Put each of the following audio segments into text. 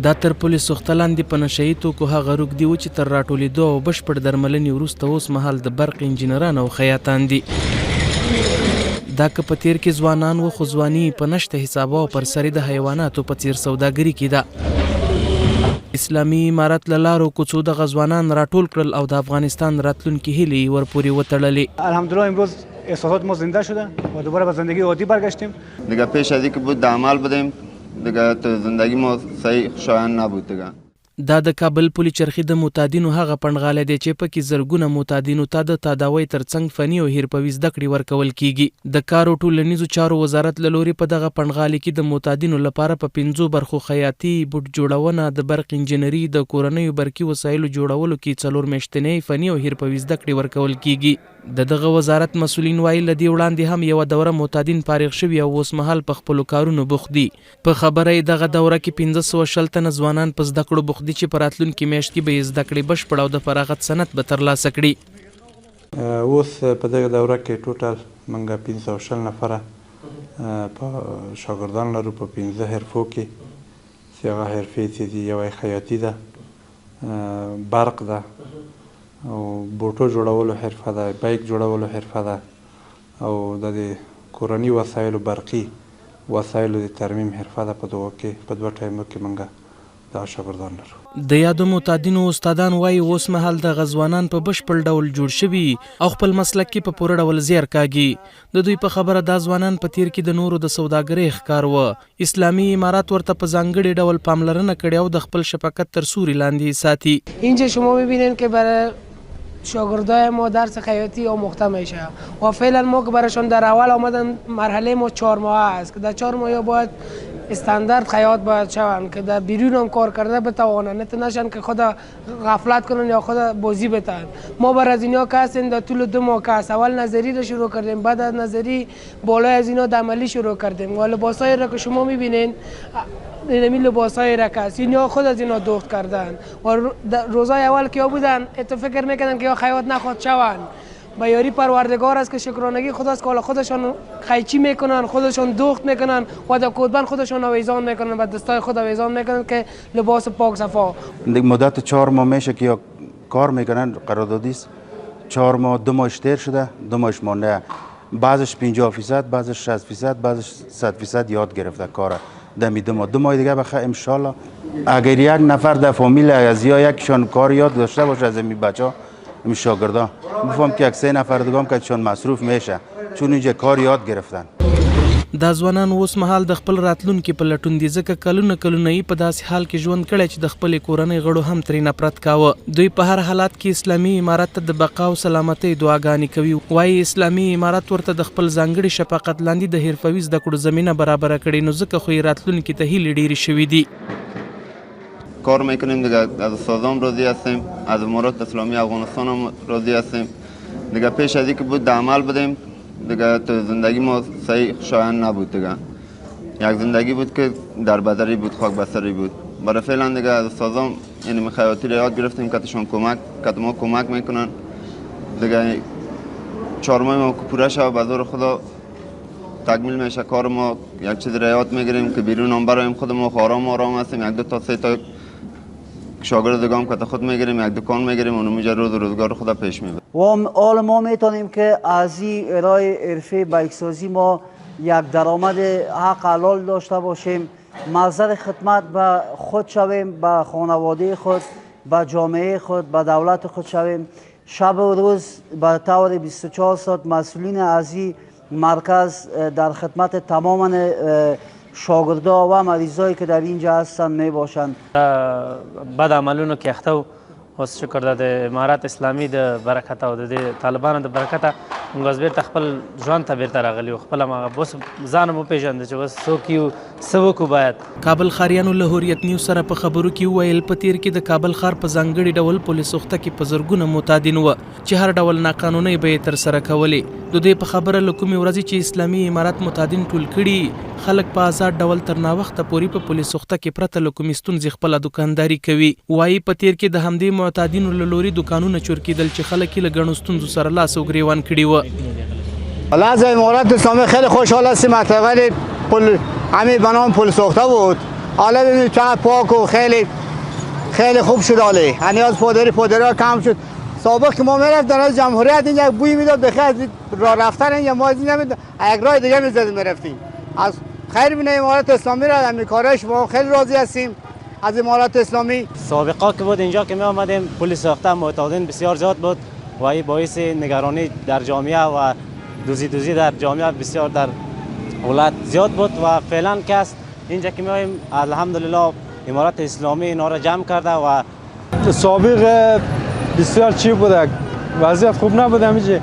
دا تر پولیس سوخته لاندې په نشهیي توکو هغه روږدي وو چې تر راټولېدو او بشپړ درملنې وروسته اوس مهال د برق انجینران او خیاطان دي. دا که په تیر کې ځوانان و خو ځواني په نشته حسابه او پر سر د حیواناتو په څیر سوداګري کې ده. اسلامي امارت له لارو کوڅو دغه ځوانان راټول کړل او د افغانستان راتلونکي هیلې ورپورې وتړلې. الحمدلله امروز احساسات ما زنده شده و دوباره به زندگی عادی برگشتیم. دیگه پیش از اینکه بود اعمال بدیم دیگه تو زندگی ما صحیح خوشایند نبود دیگه. دا د کابل پولي چرخي د معتادینو هغه پنډغالی دی چې پکې زرګونه معتادینو ته د تداوۍ ترڅنګ فني او حرفوي زده کړې ورکول کیږي. د کار او ټولنیزو چارو وزارت له لوري په دغه پنډغالي کې د معتادینو لپاره په 5 برخو خیاطي، بوټ جوړونه، د برق انجینري، د کورنیو برقي وسایلو جوړولو کې 4 میاشتنۍ فني او حرفوي زده کړې ورکول کیږي. د دغه وزارت مسؤلین وایي له دې وړاندې هم یوه دوره معتادین فارغ شوي او اوس مهال په خپلو کارونو بوخت دي. په خبره یې دغه دوره کې 1520 تنه ځوانان په زده کړو بوخت دي چې په راتلونکي میاشت کې به یې زده کړې بشپړ او د فراغت سند به ترلاسه کړي. اوس په دغه دوره کې ټوټل موږ 520 نفره په شاګردان لرو په 15 حرفو کې چې هغه حرفې چې دي یوه خیاطي ده، برق ده او بوټو جوړولو حرفه ده، بایک جوړولو حرفه ده او د کورني وسایلو برقي وسایلو د ترمیم حرفه ده. په دوه ټایمو کې موږ دا شاګردان لرو. د یادو معتادینو استادان وایي اوس مهال دغه ځوانان په بشپړ ډول جوړ شوي او خپل مسلک کې په پوره ډول زیار کاږي. د دوی په خبره دا ځوانان په تیر کې د نورو د سوداګرۍ ښکار وه. اسلامي امارات ورته په ځانګړي ډول پاملرنه کړې او د خپل شفقت تر سوري لاندې ساتي. اینجا شما میبینین که برای شاگردای ما درس خیاطی آموخته میشه و فعلا ما که برایشان در اول آمدن مرحله ما 4 ماه است که در 4 ماه باید استاندارد خیاط باید شوند که در بیرون هم کار کرده بتوانند، نشن که خود غفلت کنن یا خود بازی بتن. ما بر از اینا که هستیم در طول 2 ماه که است اول نظری رو شروع کردیم، بعد از نظری بالای از اینا عملی شروع کردیم و لباسایی را که شما میبینین اینمی لباسای را که است اینا خود از اینا دوخت کردن و روزای اول که بودن تو فکر میکنن که یا خیاط نخواد شوند. با یاری پروردگار است که شکرانگی خداست که خودشان خیچی میکنن، خودشان دوخت میکنن و در کودبند خودشان آویزان میکنن و دستای خود آویزان میکنن که لباس پاک صفا. مدت 4 ماه میشه که یا کار میکنن قراردادی است. 4 ماه 2 ماهش تیر شده، 2 ماهش مانده. بعضش 50%، بعضش 60%، بعضش 100% یاد گرفته کار. دمی 2 ماه دیگه بخیر ان شاء الله اگر یک نفر در فامیل از یا یکشان کار یاد داشته باشه از این بچه‌ها این شاگردا میفهم که 3 نفر دیگه هم که چون مصروف میشه چون اینجا کار یاد گرفتن. دا ځوانان اوس مهال د خپل راتلونکي په لټون دي ځکه کلونه یې په داسې حال کې ژوند کړی چې د خپلې کورنۍ غړو هم ترې نفرت کاوه. دوی په هر حالات کې اسلامي امارت ته د بقا او سلامتۍ دعاګانې کوي. وایي اسلامي امارت ورته د خپل ځانګړي شفقت لاندې د حرفوي زده کړو زمینه برابره کړې نو ځکه خو یې راتلونکي ته هیلې ډېرې شوي دي. کار میکنیم دیگه، از استادام راضی هستیم، از امارات اسلامی افغانستان هم راضی هستیم. دیگه پیش از اینکه بود عمل بدیم دیگه تو زندگی ما صحیح خوشایند نبود دیگه. یک زندگی بود که در بدری بود، خاک بستری بود. برای فعلا دیگه از استادام یعنی خیاطی را یاد گرفتیم که ما کمک میکنن. دیگه 4 ماه ما پوره شد به زور خدا تکمیل میشه کار ما. یک چیز را یاد میگیریم که بیرون هم برایم خود ما آرام هستیم. 1 2 تا 3 تا شاگرد دیگه هم که خود میگیریم، یک دکان میگیریم اونو میجا روزگار خدا پیش میبره. و حال ما میتونیم که از این ارائه حرفه بایکسازی ما یک درآمد حق حلال داشته باشیم، مصدر خدمت به خود شویم، به خانواده خود، به جامعه خود، به دولت خود شویم. شب و روز به طور 24 ساعت مسئولین از این مرکز در خدمت تمام شاگردا و مریضایی که در اینجا هستن می باشند. بد عملونو کې اخته و اوس شکر ده د امارات اسلامي د برکته او د طالبانو د برکته موږ اوس بیرته خپل ژوند ته بیرته راغلي یو. خپله هماغه اوس ځان هم وپېژنده چې اوس څوک یو څه وکړو باید. کابل ښاریانو له هوریت نیوز سره په خبرو کې وویل په تیر کې د کابل ښار په ځانګړي ډول پولیس سوخته کې په زرګونه معتادین وه چې هر ډول ناقانونۍ به یې ترسره کولې. د دوی په خبره له کومې ورځې چې اسلامي امارت معتادین ټول کړي خلک په آزاد ډول تر ناوخته پورې په پولیس سوخته کې پرته له کومې ستونزې خپله دوکانداري کوي. وایي په تیر کې د همدې معتادینو له لوري دوکانونه چور کېدل چې خلک یې له ګڼو ستونزو سره لاس او ګریوان کړي وه. حالا از امارت اسلامی خیلی خوشحال هستیم. اول همین بنام پل سوخته بود حالا ببینید چقدر پاک و خیلی خیلی خوب شد. حالا یعنی از پادری کم شد. سابق که ما میرفتیم از جمهوریت اینجا بوی میداد بخیر از راه رفتن اینجا ما اینجا یک راه دیگه میزدیم میرفتیم. از خیر بینه امارات اسلامی را در کارش ما خیلی راضی هستیم از امارات اسلامی. سابقا که بود اینجا که می آمدیم پل ساخته معتادین بسیار زیاد بود و این باعث نگرانی در جامعه و دوزی در جامعه بسیار در ولایت زیاد بود و فعلا که است اینجا که میایم الحمدلله امارات اسلامی اینا را جمع کرده و سابق بسیار چی بود، وضعیت خوب نبود، همیشه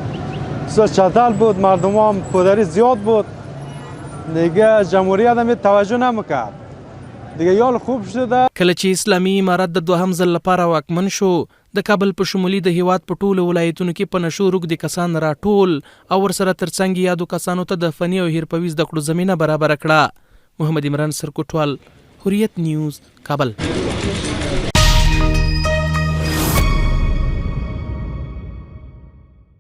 بسیار چتل بود، مردم هم پدری زیاد بود، دیگه جمهوریت هم توجه نمیکرد، دیگه یال خوب شده. کله چې اسلامي امارت د دوهم ځل لپاره واکمن شو د کابل په شمولي د هیواد په ټولو ولایتونو کې په نشو روږدي کسان راټول او ورسره ترڅنګ یادو کسانو ته د فني او حرفوي زده کړو زمینه برابره کړه. محمد عمران سرکوټوال، حریت نیوز، کابل.